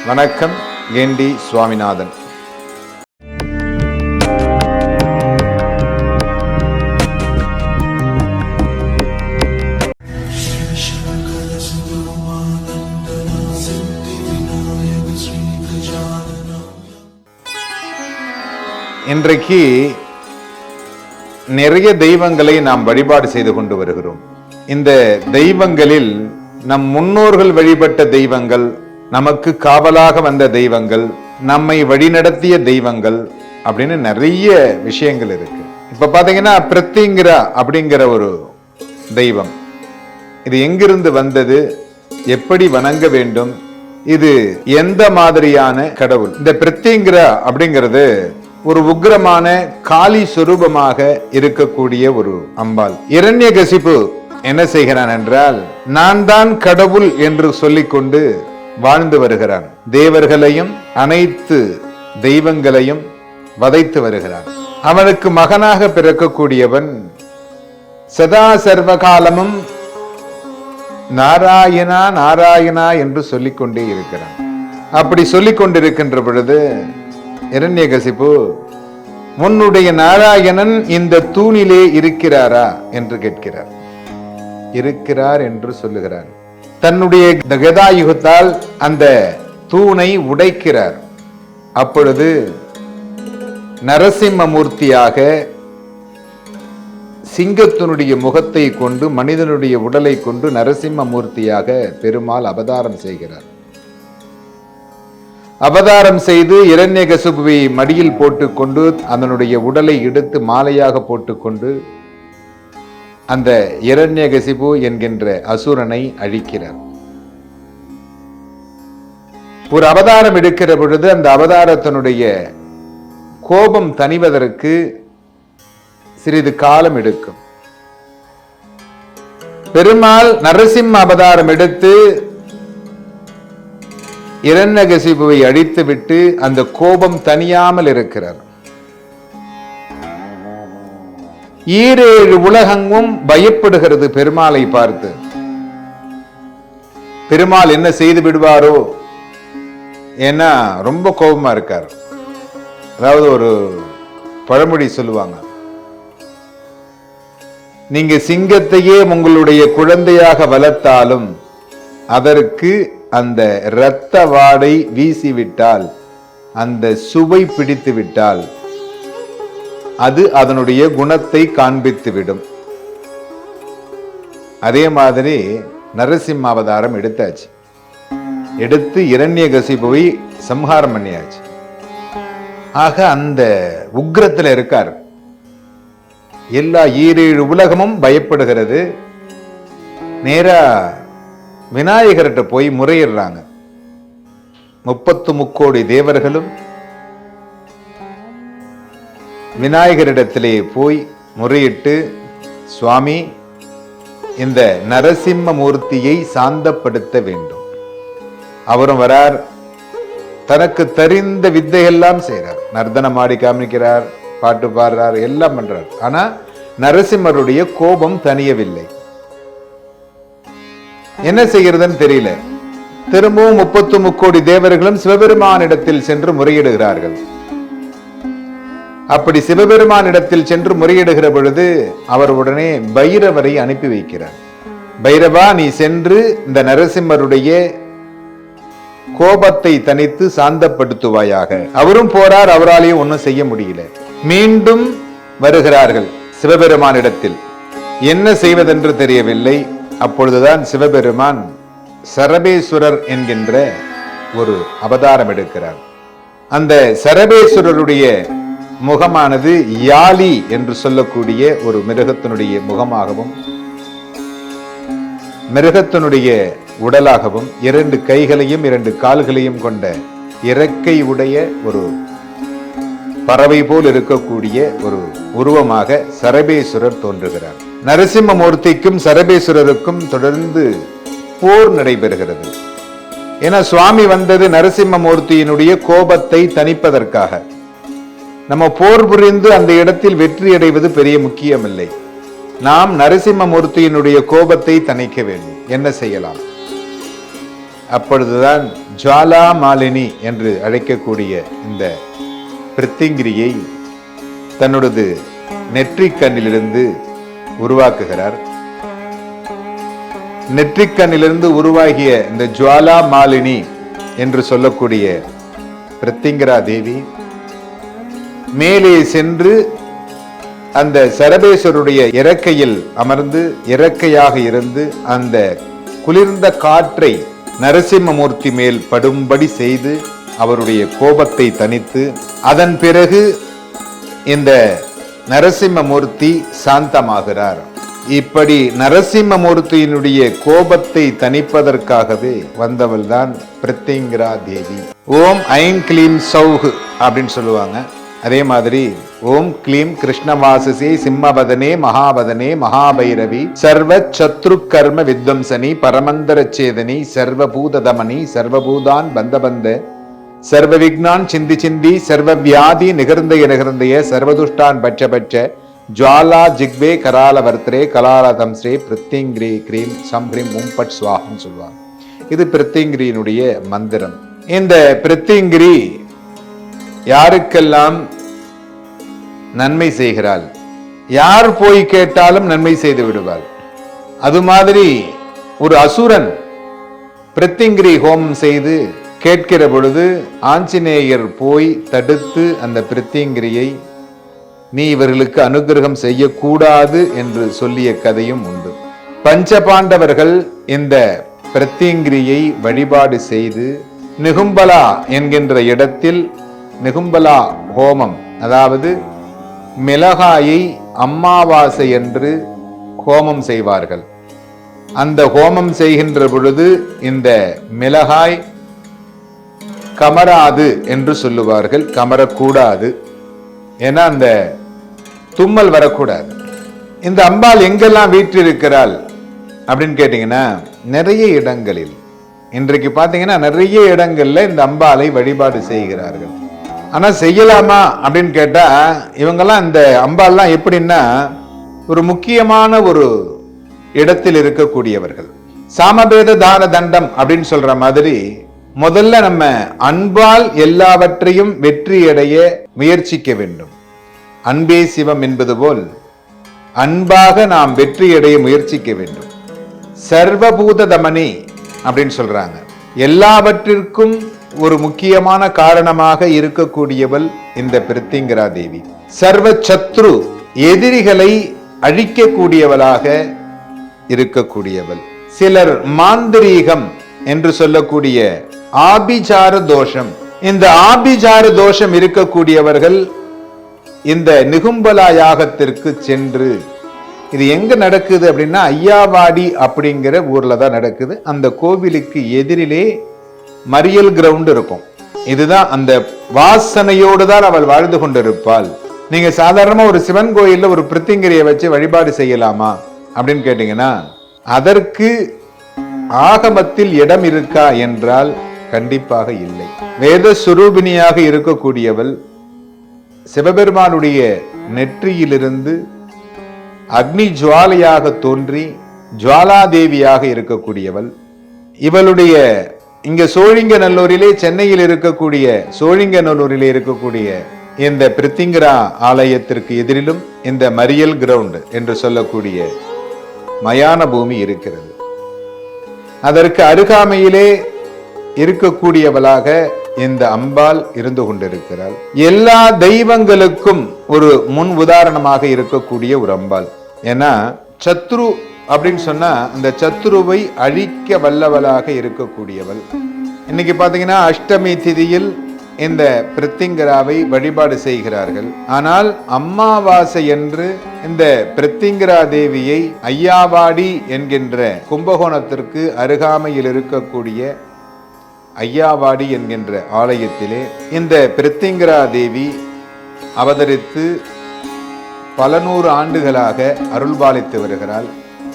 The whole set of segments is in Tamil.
வணக்கம். கேண்டி சுவாமிநாதன். இன்றைக்கு நிறைய தெய்வங்களை நாம் வழிபாடு செய்து கொண்டு வருகிறோம். இந்த தெய்வங்களில் நம் முன்னோர்கள் வழிபட்ட தெய்வங்கள், நமக்கு காவலாக வந்த தெய்வங்கள், நம்மை வழிநடத்திய தெய்வங்கள் அப்படின்னு நிறைய விஷயங்கள் இருக்கு. இப்ப பாத்தீங்கன்னா பிரத்திங்கிரா அப்படிங்கிற ஒரு தெய்வம், இது எங்கிருந்து வந்தது, எப்படி வணங்க வேண்டும், இது எந்த மாதிரியான கடவுள்? இந்த பிரத்திங்கிரா அப்படிங்கிறது ஒரு உக்கிரமான காளி சொரூபமாக இருக்கக்கூடிய ஒரு அம்பாள். இரண்யகசிபு என்ன செய்கிறான் என்றால், நான் தான் கடவுள் என்று சொல்லிக்கொண்டு வாழ்ந்து வருகிறான். தேவர்களையும் அனைத்து தெய்வங்களையும் வதைத்து வருகிறான். அவனுக்கு மகனாக பிறக்கக்கூடியவன் சதா சர்வகாலமும் நாராயணா நாராயணா என்று சொல்லிக்கொண்டே இருக்கிறான். அப்படி சொல்லிக் கொண்டிருக்கின்ற பொழுது இரண்யகசிபு, உன்னுடைய நாராயணன் இந்த தூணிலே இருக்கிறாரா என்று கேட்கிறார். இருக்கிறார் என்று சொல்லுகிறார். தன்னுடைய கதாயுகத்தால் அந்த தூணை உடைக்கிறார். அப்பொழுது நரசிம்மமூர்த்தியாக சிங்கத்தினுடைய முகத்தை கொண்டு, மனிதனுடைய உடலை கொண்டு நரசிம்மமூர்த்தியாக பெருமாள் அவதாரம் செய்கிறார். அவதாரம் செய்து இரண்யகசிபுவை மடியில் போட்டுக்கொண்டு அதனுடைய உடலை எடுத்து மாலையாக போட்டுக்கொண்டு அந்த இரண்யகசிபு என்கின்ற அசுரனை அழிக்கிறார். ஒரு அவதாரம் எடுக்கிற பொழுது அந்த அவதாரத்தினுடைய கோபம் தணிவதற்கு சிறிது காலம் எடுக்கும். பெருமாள் நரசிம்ம அவதாரம் எடுத்து இரண்யகசிபுவை அழித்து விட்டு அந்த கோபம் தணியாமல் இருக்கிறார். 7 உலகமும் பயப்படுகிறது பெருமாளை பார்த்து. பெருமாள் என்ன செய்து விடுவாரோ, ஏன்னா ரொம்ப கோபமா இருக்கார். அதாவது ஒரு பழமொழி சொல்லுவாங்க, நீங்க சிங்கத்தையே உங்களுடைய குழந்தையாக வளர்த்தாலும் அதற்கு அந்த இரத்த வாடை வீசிவிட்டால், அந்த சுவை பிடித்து விட்டால் அது அதனுடைய குணத்தை காண்பித்துவிடும். அதே மாதிரி நரசிம்ம அவதாரம் எடுத்தாச்சு. எடுத்து இரண்யகசிபுவை சம்ஹாரம் பண்ணியாச்சு. ஆக அந்த உக்கிரத்தில் இருக்கார். எல்லா 7 உலகமும் பயப்படுகிறது. நேரா விநாயகர்கிட்ட போய் முறையிடுறாங்க. 33 கோடி தேவர்களும் விநாயகரிடத்திலே போய் முறையிட்டு, சுவாமி, இந்த நரசிம்ம மூர்த்தியை சாந்தப்படுத்த வேண்டும். அவரும் வரார். தனக்கு தெரிந்த வித்தையெல்லாம் செய்கிறார். நர்த்தனம் ஆடி காமிக்கிறார், பாட்டு பாடுறார், எல்லாம் பண்றார். ஆனா நரசிம்மருடைய கோபம் தணியவில்லை. என்ன செய்கிறதுன்னு தெரியல. திரும்பவும் 33 கோடி தேவர்களும் சிவபெருமானிடத்தில் சென்று முறையிடுகிறார்கள். அப்படி சிவபெருமானிடத்தில் சென்று முறையிடுகிற பொழுது அவர் உடனே பைரவரை அனுப்பி வைக்கிறார். பைரவா, நீ சென்று இந்த நரசிம்மருடைய கோபத்தை தணித்து சாந்தப்படுத்துவாயாக. அவரும் போறார். அவராலேயும் ஒன்றும் செய்ய முடியல. மீண்டும் வருகிறார்கள் சிவபெருமானிடத்தில். என்ன செய்வதென்று தெரியவில்லை. அப்பொழுதுதான் சிவபெருமான் சரபேஸ்வரர் என்கின்ற ஒரு அவதாரம் எடுக்கிறார். அந்த சரபேஸ்வரருடைய முகமானது யாலி என்று சொல்லக்கூடிய ஒரு மிருகத்தினுடைய முகமாகவும், மிருகத்தினுடைய உடலாகவும், 2 கைகளையும் 2 கால்களையும் கொண்ட இறக்கை உடைய ஒரு பறவை போல் இருக்கக்கூடிய ஒரு உருவமாக சரபேஸ்வரர் தோன்றுகிறார். நரசிம்மமூர்த்திக்கும் சரபேஸ்வரருக்கும் தொடர்ந்து போர் நடைபெறுகிறது. ஏன்னா சுவாமி வந்தது நரசிம்மமூர்த்தியினுடைய கோபத்தை தணிப்பதற்காக. நம்ம போர் புரிந்து அந்த இடத்தில் வெற்றி அடைவது பெரிய முக்கியமில்லை. நாம் நரசிம்மமூர்த்தியினுடைய கோபத்தை தணிக்க வேண்டும். என்ன செய்யலாம்? அப்பொழுதுதான் ஜுவாலா மாலினி என்று அழைக்கக்கூடிய இந்த பிரித்திங்கிரியை தன்னோடது நெற்றிக்கண்ணிலிருந்து உருவாக்குகிறார். நெற்றிக்கண்ணிலிருந்து உருவாகிய இந்த ஜுவாலா மாலினி என்று சொல்லக்கூடிய பிரித்திங்கரா தேவி மேலே சென்று அந்த சரபேஸ்வருடைய இறக்கையில் அமர்ந்து இறக்கையாக இருந்து அந்த குளிர்ந்த காற்றை நரசிம்மமூர்த்தி மேல் படும்படி செய்து அவருடைய கோபத்தை தணித்து, அதன் பிறகு இந்த நரசிம்மமூர்த்தி சாந்தமாகிறார். இப்படி நரசிம்மமூர்த்தியினுடைய கோபத்தை தணிப்பதற்காகவே வந்தவள் தான் பிரித்திங்கரா தேவி. ஓம் ஐம் கிளீம் சௌஹ் அப்படின்னு சொல்லுவாங்க. அதே மாதிரி ஓம் கிளீம் கிருஷ்ணவாசசே சிம்மவதனே மகாவதனே மகாபைரவி சர்வ சத்ரு கர்ம வித்வம்சனி பரமந்தர சேதனி சர்வபூததமனி சர்வபூதான் பந்த சர்வ விக்னான் சிந்தி சிந்தி சர்வ வியாதி நிகழ்ந்தைய சர்வதுஷ்டான் பட்ச ஜுவாலா ஜிக்வே கரால வர்த்தரே கலால தம்ஸ்ரே பிரித்திங்கிரி கிரீம் சம்ஹ்ரீம் உம்பட் சுவாகன்னு சொல்லுவாங்க. இது பிரித்திங்கிரியினுடைய மந்திரம். இந்த பிரித்திங்கிரி யாருக்கெல்லாம் நன்மை செய்கிறாள், யார் போய் கேட்டாலும் நன்மை செய்து விடுவாள். அது மாதிரி ஒரு அசுரன் பிரித்திங்கிரி ஹோமம் செய்து கேட்கிற பொழுது ஆஞ்சநேயர் போய் தடுத்து அந்த பிரித்திங்கிரியை நீ இவர்களுக்கு அனுகிரகம் செய்யக்கூடாது என்று சொல்லிய கதையும் உண்டு. பஞ்சபாண்டவர்கள் இந்த பிரித்திங்கிரியை வழிபாடு செய்து நிகும்பலா என்கின்ற இடத்தில் நிகும்பலா ஹோமம், அதாவது மிளகாயை அம்மாவாசை என்று ஹோமம் செய்வார்கள். அந்த ஹோமம் செய்கின்ற பொழுது இந்த மிளகாய் கமராது என்று சொல்லுவார்கள். கமரக்கூடாது, ஏன்னா அந்த தும்மல் வரக்கூடாது. இந்த அம்பாள் எங்கெல்லாம் வீற்றிருக்கிறாள் அப்படின்னு கேட்டீங்கன்னா நிறைய இடங்களில், இன்றைக்கு பார்த்தீங்கன்னா நிறைய இடங்கள்ல இந்த அம்பாளை வழிபாடு செய்கிறார்கள். ஆனா செய்யலாமா அப்படின்னு கேட்டா, இவங்கெல்லாம் இந்த அம்பாள்லாம் எப்படின்னா ஒரு முக்கியமான ஒரு இடத்தில் இருக்கக்கூடியவர்கள். சாமபேத தான தண்டம் அப்படின்னு சொல்ற மாதிரி முதல்ல நம்ம அன்பால் எல்லாவற்றையும் வெற்றியடைய முயற்சிக்க வேண்டும். அன்பே சிவம் என்பது போல் அன்பாக நாம் வெற்றியடைய முயற்சிக்க வேண்டும். சர்வபூத தமனி அப்படின்னு சொல்றாங்க. எல்லாவற்றிற்கும் ஒரு முக்கியமான காரணமாக இருக்கக்கூடியவள் இந்த பிரித்திங்கரா தேவி. சர்வ சத்ரு, எதிரிகளை அழிக்கக்கூடியவளாக இருக்கக்கூடியவள். சிலர் மாந்திரீகம் என்று சொல்லக்கூடிய ஆபிசார தோஷம், இந்த ஆபிசார தோஷம் இருக்கக்கூடியவர்கள் இந்த நிகும்பலா யாகத்திற்கு சென்று, இது எங்க நடக்குது அப்படின்னா ஐயாவாடி அப்படிங்கிற ஊர்ல தான் நடக்குது. அந்த கோவிலுக்கு எதிரிலே மறியல் கிரவுண்ட் இருக்கும். இதுதான் அந்த வாசனையோடு தான் அவள் வாழ்ந்து கொண்டிருப்பாள். நீங்க சாதாரணமா ஒரு சிவன் கோயில்ல ஒரு பிரித்திங்கிரியை வச்சு வழிபாடு செய்யலாமா அப்படின்னு கேட்டீங்கன்னா அதற்கு ஆகமத்தில் இடம் இருக்கா என்றால் கண்டிப்பாக இல்லை. வேத சுரூபிணியாக இருக்கக்கூடியவள் சிவபெருமானுடைய நெற்றியிலிருந்து அக்னி ஜுவாலையாக தோன்றி ஜுவாலாதேவியாக இருக்கக்கூடியவள். இவளுடைய இங்க சோழிங்கநல்லூரிலே, சென்னையில் இருக்கக்கூடிய சோழிங்கநல்லூரிலே இருக்கக்கூடிய இந்த பிரித்திங்கரா ஆலயத்திற்கு எதிரிலும் இந்த மறியல் கிரவுண்ட் என்று சொல்லக்கூடிய மயான பூமி இருக்கிறது. அதற்கு அருகாமையிலே இருக்கக்கூடியவளாக இந்த அம்பாள் இருந்து கொண்டிருக்கிறாள். எல்லா தெய்வங்களுக்கும் ஒரு முன் உதாரணமாக இருக்கக்கூடிய ஒரு அம்பாள். ஏன்னா சத்ரு அப்படின்னு சொன்னா அந்த சத்ருவை அழிக்க வல்லவளாக இருக்கக்கூடியவள். இன்னைக்கு பாத்தீங்கன்னா அஷ்டமி திதியில் இந்த பிரித்திங்கராவை வழிபாடு செய்கிறார்கள். ஆனால் அம்மாவாசை என்று இந்த பிரித்திங்கரா தேவியை ஐயாவாடி என்கின்ற கும்பகோணத்திற்கு அருகாமையில் இருக்கக்கூடிய ஐயாவாடி என்கின்ற ஆலயத்திலே இந்த பிரித்திங்கரா தேவி அவதரித்து பல நூறு ஆண்டுகளாக அருள்பாலித்து வருகிறாள்.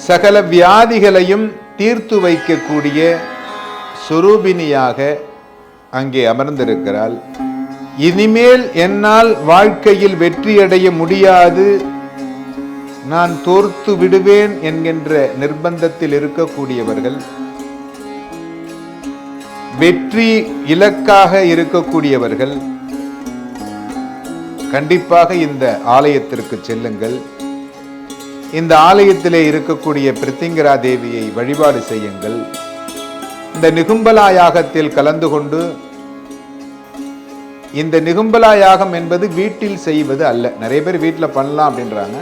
சகல வியாதிகளையும் தீர்த்து வைக்கக்கூடிய சுரூபினியாக அங்கே அமர்ந்திருக்கிறாள். இனிமேல் என்னால் வாழ்க்கையில் வெற்றியடைய முடியாது, நான் தோர்த்து விடுவேன் என்கின்ற நிர்பந்தத்தில் இருக்கக்கூடியவர்கள் வெற்றி இலக்காக இருக்கக்கூடியவர்கள் கண்டிப்பாக இந்த ஆலயத்திற்கு செல்லுங்கள். இந்த ஆலயத்திலே இருக்கக்கூடிய பிரித்திங்கரா தேவியை வழிபாடு செய்யுங்கள். இந்த நிகும்பலா யாகத்தில் கலந்து கொண்டு, இந்த நிகும்பலா யாகம் என்பது வீட்டில் செய்வது அல்ல. நிறைய பேர் வீட்டில் பண்ணலாம் அப்படின்றாங்க.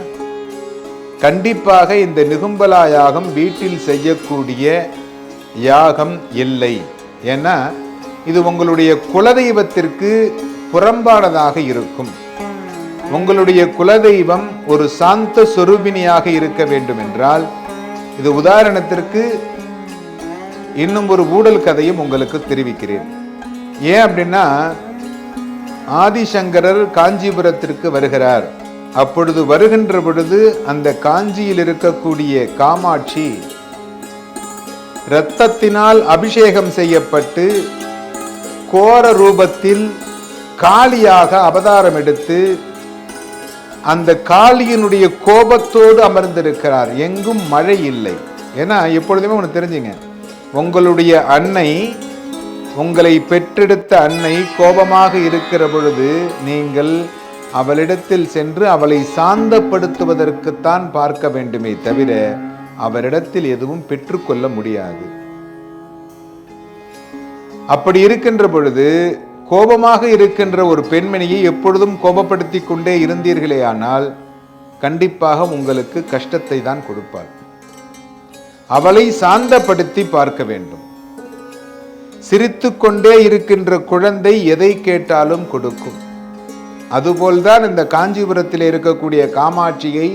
கண்டிப்பாக இந்த நிகும்பலா யாகம் வீட்டில் செய்யக்கூடிய யாகம் இல்லை. ஏன்னா இது உங்களுடைய குலதெய்வத்திற்கு புறம்பானதாக இருக்கும். உங்களுடைய குலதெய்வம் ஒரு சாந்த சொரூபினியாக இருக்க வேண்டும் என்றால், இது உதாரணத்திற்கு இன்னும் ஒரு ஊடல் கதையும் உங்களுக்கு தெரிவிக்கிறேன். ஏன் அப்படின்னா, ஆதிசங்கரர் காஞ்சிபுரத்திற்கு வருகிறார். அப்பொழுது வருகின்ற பொழுது அந்த காஞ்சியில் இருக்கக்கூடிய காமாட்சி இரத்தத்தினால் அபிஷேகம் செய்யப்பட்டு கோர ரூபத்தில் காளியாக அவதாரம் எடுத்து அந்த காளியினுடைய கோபத்தோடு அமர்ந்திருக்கிறார். எங்கும் மழை இல்லை. ஏன்னா எப்பொழுதுமே ஒன்று தெரிஞ்சுங்க, உங்களுடைய அன்னை, உங்களை பெற்றெடுத்த அன்னை கோபமாக இருக்கிற பொழுது நீங்கள் அவளிடத்தில் சென்று அவளை சாந்தப்படுத்துவதற்குத்தான் பார்க்க வேண்டுமே தவிர அவரிடத்தில் எதுவும் பெற்றுக்கொள்ள முடியாது. அப்படி இருக்கின்ற பொழுது கோபமாக இருக்கின்ற ஒரு பெண்மணியை எப்பொழுதும் கோபப்படுத்தி கொண்டே இருந்தீர்களே ஆனால் கண்டிப்பாக உங்களுக்கு கஷ்டத்தை தான் கொடுப்பாள். அவளை சாந்தப்படுத்தி பார்க்க வேண்டும். சிரித்து கொண்டே இருக்கின்ற குழந்தை எதை கேட்டாலும் கொடுக்கும். அதுபோல்தான் இந்த காஞ்சிபுரத்தில் இருக்கக்கூடிய காமாட்சியை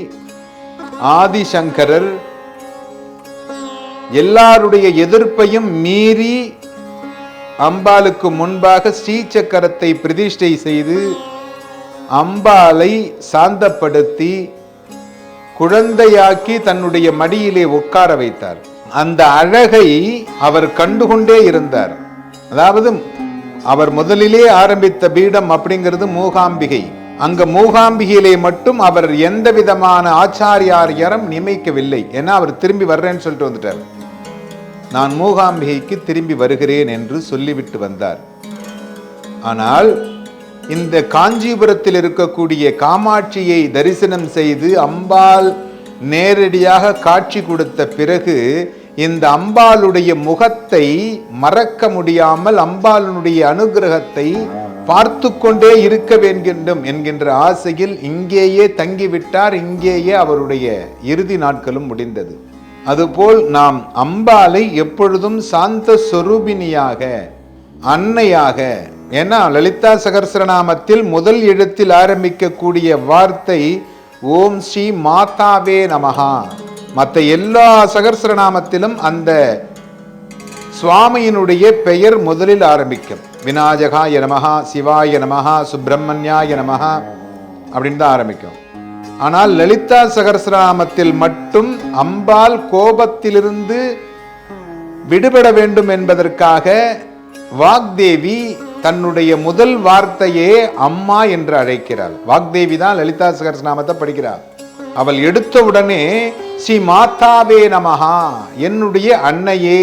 ஆதிசங்கரர் எல்லாருடைய எதிர்ப்பையும் மீறி அம்பாளுக்கு முன்பாக ஸ்ரீசக்கரத்தை பிரதிஷ்டை செய்து அம்பாளை சாந்தப்படுத்தி குழந்தையாக்கி தன்னுடைய மடியிலே உட்கார வைத்தார். அந்த அழகை அவர் கண்டுகொண்டே இருந்தார். அதாவது அவர் முதலிலே ஆரம்பித்த பீடம் அப்படிங்கிறது மூகாம்பிகை. அங்க மூகாம்பிகையிலே மட்டும் அவர் எந்த விதமான ஆச்சாரியாரியம் நியமிக்கவில்லை. ஏன்னா அவர் திரும்பி வர்றேன்னு சொல்லிட்டு வந்துட்டார். நான் மூகாம்பிகைக்கு திரும்பி வருகிறேன் என்று சொல்லிவிட்டு வந்தார். ஆனால் இந்த காஞ்சிபுரத்தில் இருக்கக்கூடிய காமாட்சியை தரிசனம் செய்து அம்பாள் நேரடியாக காட்சி கொடுத்த பிறகு இந்த அம்பாளுடைய முகத்தை மறக்க முடியாமல் அம்பாளுடைய அனுகிரகத்தை பார்த்து கொண்டே இருக்க வேண்டும் என்கின்ற ஆசையில் இங்கேயே தங்கிவிட்டார். இங்கேயே அவருடைய இறுதி நாட்களும் முடிந்தது. அதுபோல் நாம் அம்பாளை எப்பொழுதும் சாந்த சொரூபினியாக, அன்னையாக, ஏன்னா லலிதா சகஸ்ரநாமத்தில் முதல் எழுத்தில் ஆரம்பிக்கக்கூடிய வார்த்தை ஓம் ஸ்ரீ மாதாவே நமஹா. மற்ற எல்லா சகஸ்ரநாமத்திலும் அந்த சுவாமியினுடைய பெயர் முதலில் ஆரம்பிக்கும். விநாயகாய நமஹா, சிவாய நமஹா, சுப்பிரமணியாய நமஹா அப்படின்னு தான் ஆரம்பிக்கும். ஆனால் லலிதா சகஸ்ரநாமத்தில் மட்டும் அம்பாள் கோபத்திலிருந்து விடுபட வேண்டும் என்பதற்காக வாக்தேவி தன்னுடைய முதல் வார்த்தையே அம்மா என்று அழைக்கிறாள். வாக்தேவி தான் லலிதா சகஸ்ரநாமத்தை படிக்கிறாள். அவள் எடுத்த உடனே ஸ்ரீ மாதாவே நமஹா, என்னுடைய அன்னையே.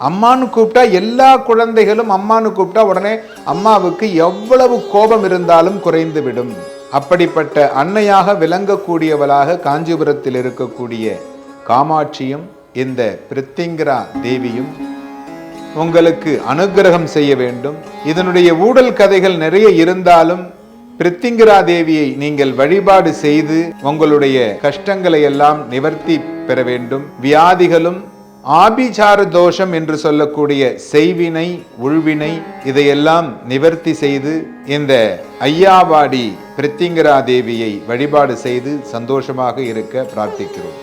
அம்மானு கூப்பிட்டா எல்லா குழந்தைகளும் அம்மானு கூப்பிட்டா உடனே அம்மாவுக்கு எவ்வளவு கோபம் இருந்தாலும் குறைந்து விடும். அப்படிப்பட்ட அன்னையாக விளங்கக்கூடியவளாக காஞ்சிபுரத்தில் இருக்கக்கூடிய காமாட்சியும் இந்த பிரித்திங்கரா தேவியும் உங்களுக்கு அனுகிரகம் செய்ய வேண்டும். இதனுடைய ஊடல் கதைகள் நிறைய இருந்தாலும் பிரித்திங்கரா தேவியை நீங்கள் வழிபாடு செய்து உங்களுடைய கஷ்டங்களை எல்லாம் நிவர்த்தி பெற வேண்டும். வியாதிகளும் ஆபிசார தோஷம் என்று சொல்லக்கூடிய செய்வினை, உள்வினை இதையெல்லாம் நிவர்த்தி செய்து இந்த ஐயாவாடி பிரித்திங்கரா தேவியை வழிபாடு செய்து சந்தோஷமாக இருக்க பிரார்த்திக்கிறோம்.